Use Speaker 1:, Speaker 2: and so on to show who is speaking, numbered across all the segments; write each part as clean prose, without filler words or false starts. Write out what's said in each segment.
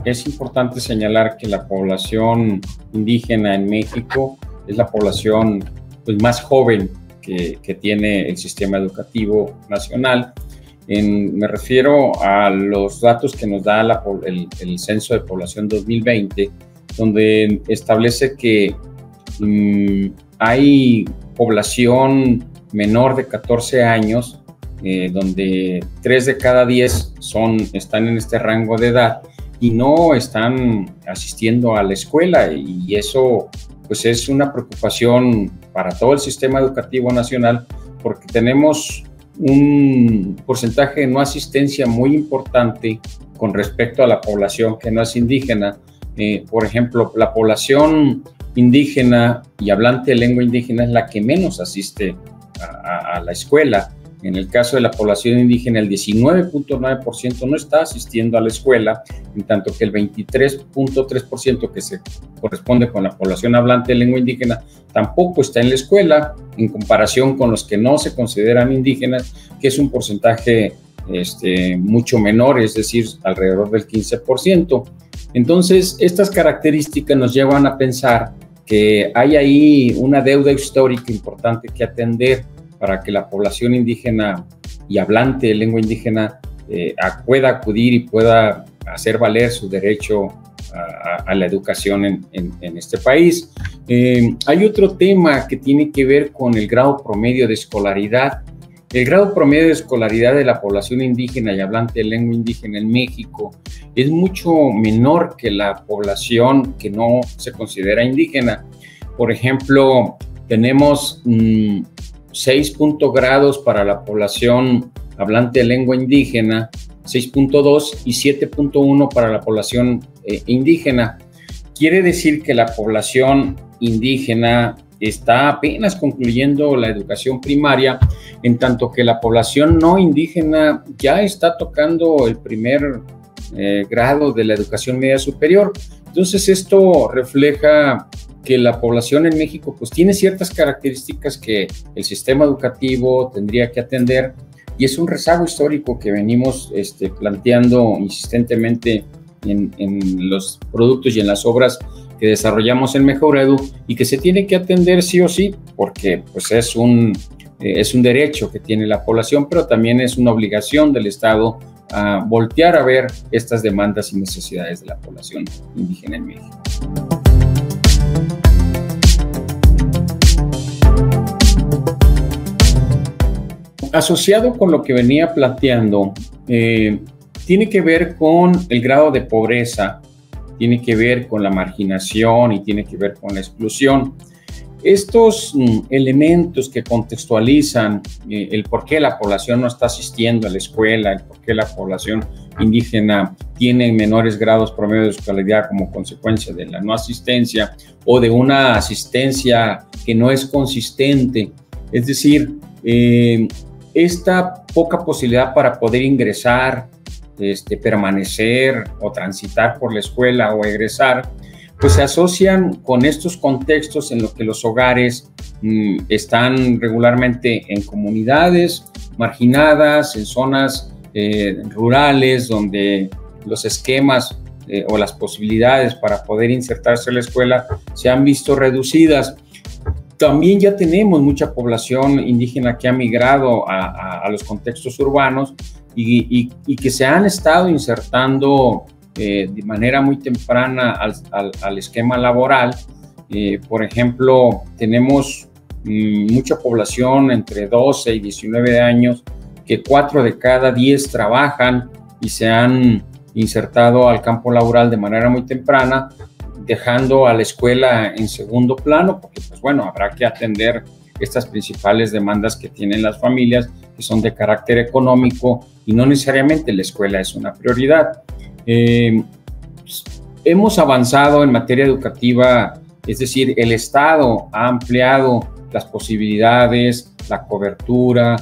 Speaker 1: es importante señalar que la población indígena en México es la población pues, más joven que tiene el sistema educativo nacional. Me refiero a los datos que nos da el Censo de Población 2020, donde establece que hay población menor de 14 años, donde 3 de cada 10 están en este rango de edad y no están asistiendo a la escuela, y eso pues es una preocupación para todo el sistema educativo nacional, porque tenemos un porcentaje de no asistencia muy importante con respecto a la población que no es indígena. Por ejemplo, la población indígena y hablante de lengua indígena es la que menos asiste a la escuela. En el caso de la población indígena, el 19.9% no está asistiendo a la escuela, en tanto que el 23.3% que se corresponde con la población hablante de lengua indígena tampoco está en la escuela, en comparación con los que no se consideran indígenas, que es un porcentaje mucho menor, es decir, alrededor del 15%. Entonces, estas características nos llevan a pensar que hay ahí una deuda histórica importante que atender para que la población indígena y hablante de lengua indígena pueda acudir y pueda hacer valer su derecho a la educación en este país. Hay otro tema que tiene que ver con el grado promedio de escolaridad. El grado promedio de escolaridad de la población indígena y hablante de lengua indígena en México es mucho menor que la población que no se considera indígena. Por ejemplo, tenemos 6 grados para la población hablante de lengua indígena, 6.2 y 7.1 para la población indígena. Quiere decir que la población indígena está apenas concluyendo la educación primaria, en tanto que la población no indígena ya está tocando el primer grado de la educación media superior. Entonces, esto refleja que la población en México pues tiene ciertas características que el sistema educativo tendría que atender, y es un rezago histórico que venimos planteando insistentemente en los productos y en las obras que desarrollamos en Mejoredu, y que se tiene que atender sí o sí, porque pues es un derecho que tiene la población, pero también es una obligación del Estado a voltear a ver estas demandas y necesidades de la población indígena en México. Asociado con lo que venía planteando, tiene que ver con el grado de pobreza, tiene que ver con la marginación y tiene que ver con la exclusión. Estos elementos que contextualizan el por qué la población no está asistiendo a la escuela, el por qué la población indígena tiene menores grados promedio de escolaridad como consecuencia de la no asistencia o de una asistencia que no es consistente, es decir, esta poca posibilidad para poder ingresar, permanecer o transitar por la escuela o egresar, pues se asocian con estos contextos en los que los hogares están regularmente en comunidades marginadas, en zonas rurales, donde los esquemas o las posibilidades para poder insertarse en la escuela se han visto reducidas. También ya tenemos mucha población indígena que ha migrado a los contextos urbanos y que se han estado insertando de manera muy temprana al esquema laboral. Por ejemplo, tenemos mucha población entre 12 y 19 años que 4 de cada 10 trabajan y se han insertado al campo laboral de manera muy temprana, dejando a la escuela en segundo plano, porque pues bueno, habrá que atender estas principales demandas que tienen las familias, que son de carácter económico, y no necesariamente la escuela es una prioridad. Hemos avanzado en materia educativa, es decir, el Estado ha ampliado las posibilidades, la cobertura,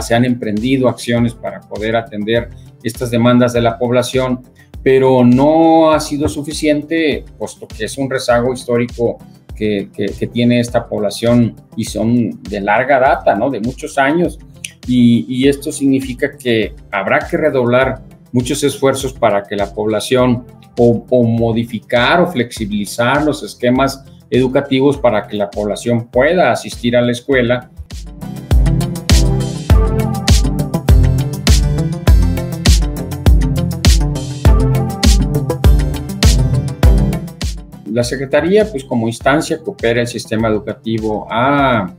Speaker 1: se han emprendido acciones para poder atender estas demandas de la población, pero no ha sido suficiente, puesto que es un rezago histórico que tiene esta población y son de larga data, ¿no? De muchos años, y esto significa que habrá que redoblar muchos esfuerzos para que la población o modificar o flexibilizar los esquemas educativos para que la población pueda asistir a la escuela. La Secretaría, pues como instancia que opera el sistema educativo, ha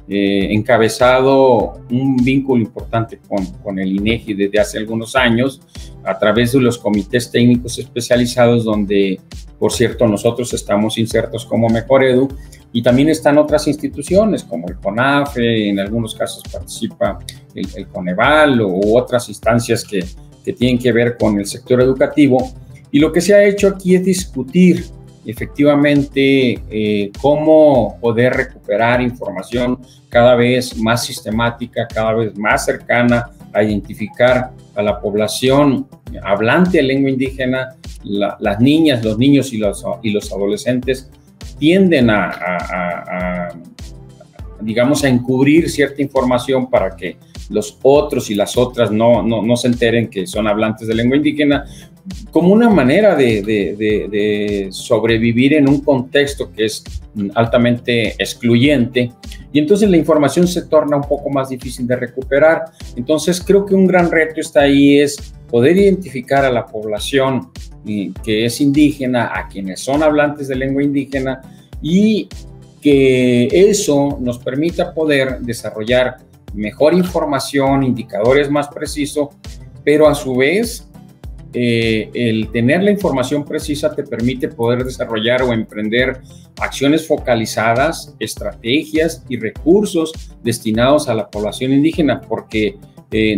Speaker 1: encabezado un vínculo importante con el INEGI desde hace algunos años a través de los comités técnicos especializados, donde, por cierto, nosotros estamos insertos como Mejoredu, y también están otras instituciones como el CONAFE, en algunos casos participa el Coneval u otras instancias que tienen que ver con el sector educativo. Y lo que se ha hecho aquí es discutir efectivamente cómo poder recuperar información cada vez más sistemática, cada vez más cercana a identificar a la población hablante de lengua indígena. Las niñas, los niños y los adolescentes tienden digamos, a encubrir cierta información para que los otros y las otras no se enteren que son hablantes de lengua indígena, como una manera de sobrevivir en un contexto que es altamente excluyente, y entonces la información se torna un poco más difícil de recuperar. Entonces creo que un gran reto está ahí, es poder identificar a la población que es indígena, a quienes son hablantes de lengua indígena, y que eso nos permita poder desarrollar mejor información, indicadores más precisos, pero a su vez el tener la información precisa te permite poder desarrollar o emprender acciones focalizadas, estrategias y recursos destinados a la población indígena, porque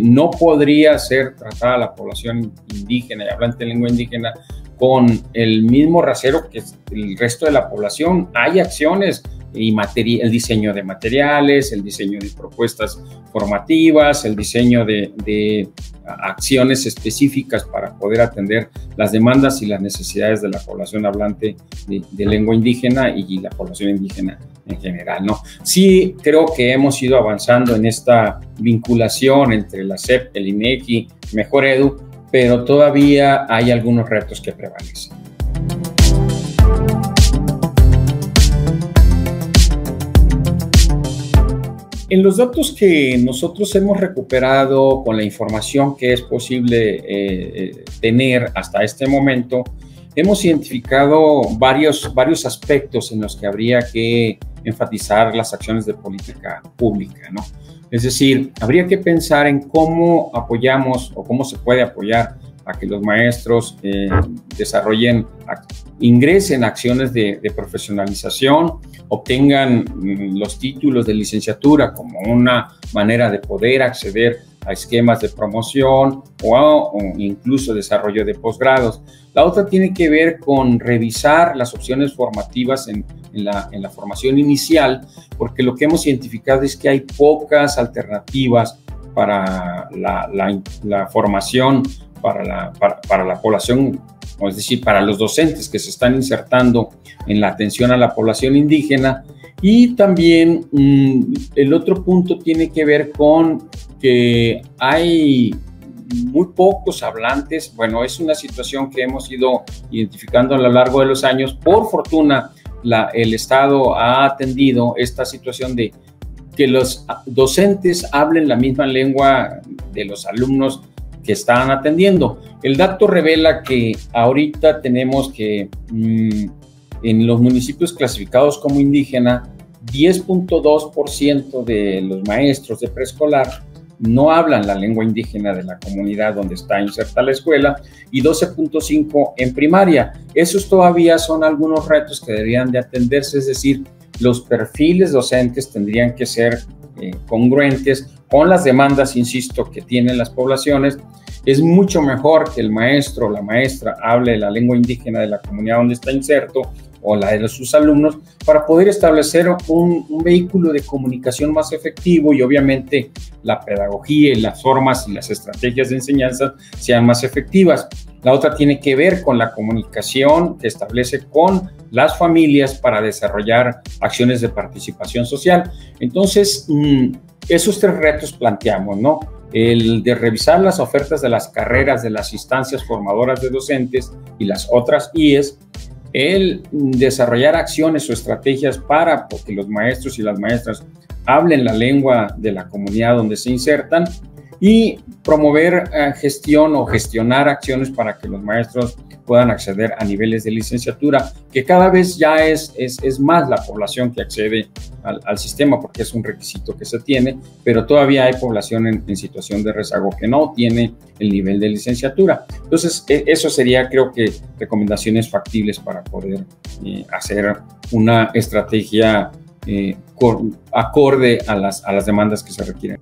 Speaker 1: no podría ser tratada la población indígena y hablante de lengua indígena con el mismo rasero que el resto de la población. Hay acciones y el diseño de materiales, el diseño de propuestas formativas, el diseño de acciones específicas para poder atender las demandas y las necesidades de la población hablante de lengua indígena y la población indígena en general, ¿no? Sí, creo que hemos ido avanzando en esta vinculación entre la SEP, el INEGI, Mejoredu, pero todavía hay algunos retos que prevalecen. En los datos que nosotros hemos recuperado con la información que es posible tener hasta este momento, hemos identificado varios aspectos en los que habría que enfatizar las acciones de política pública, ¿no? Es decir, habría que pensar en cómo apoyamos o cómo se puede apoyar a que los maestros ingresen acciones de profesionalización, obtengan los títulos de licenciatura como una manera de poder acceder a esquemas de promoción o incluso desarrollo de posgrados. La otra tiene que ver con revisar las opciones formativas en la formación inicial, porque lo que hemos identificado es que hay pocas alternativas para la formación para la población, es decir, para los docentes que se están insertando en la atención a la población indígena. Y también el otro punto tiene que ver con que hay muy pocos hablantes. Bueno, es una situación que hemos ido identificando a lo largo de los años. Por fortuna, el Estado ha atendido esta situación de que los docentes hablen la misma lengua de los alumnos que están atendiendo. El dato revela que ahorita tenemos que en los municipios clasificados como indígena, 10.2% de los maestros de preescolar no hablan la lengua indígena de la comunidad donde está inserta la escuela, y 12.5% en primaria. Esos todavía son algunos retos que deberían de atenderse, es decir, los perfiles docentes tendrían que ser congruentes con las demandas, insisto, que tienen las poblaciones. Es mucho mejor que el maestro o la maestra hable la lengua indígena de la comunidad donde está inserto o la de sus alumnos, para poder establecer un vehículo de comunicación más efectivo, y obviamente la pedagogía y las formas y las estrategias de enseñanza sean más efectivas. La otra tiene que ver con la comunicación que establece con las familias para desarrollar acciones de participación social. Entonces, esos tres retos planteamos, ¿no? el de revisar las ofertas de las carreras de las instancias formadoras de docentes y las otras IES, el desarrollar acciones o estrategias para que los maestros y las maestras hablen la lengua de la comunidad donde se insertan, y promover gestión o gestionar acciones para que los maestros puedan acceder a niveles de licenciatura, que cada vez ya es más la población que accede al sistema, porque es un requisito que se tiene, pero todavía hay población en situación de rezago que no tiene el nivel de licenciatura. Entonces, eso sería, creo que, recomendaciones factibles para poder hacer una estrategia acorde a las demandas que se requieren.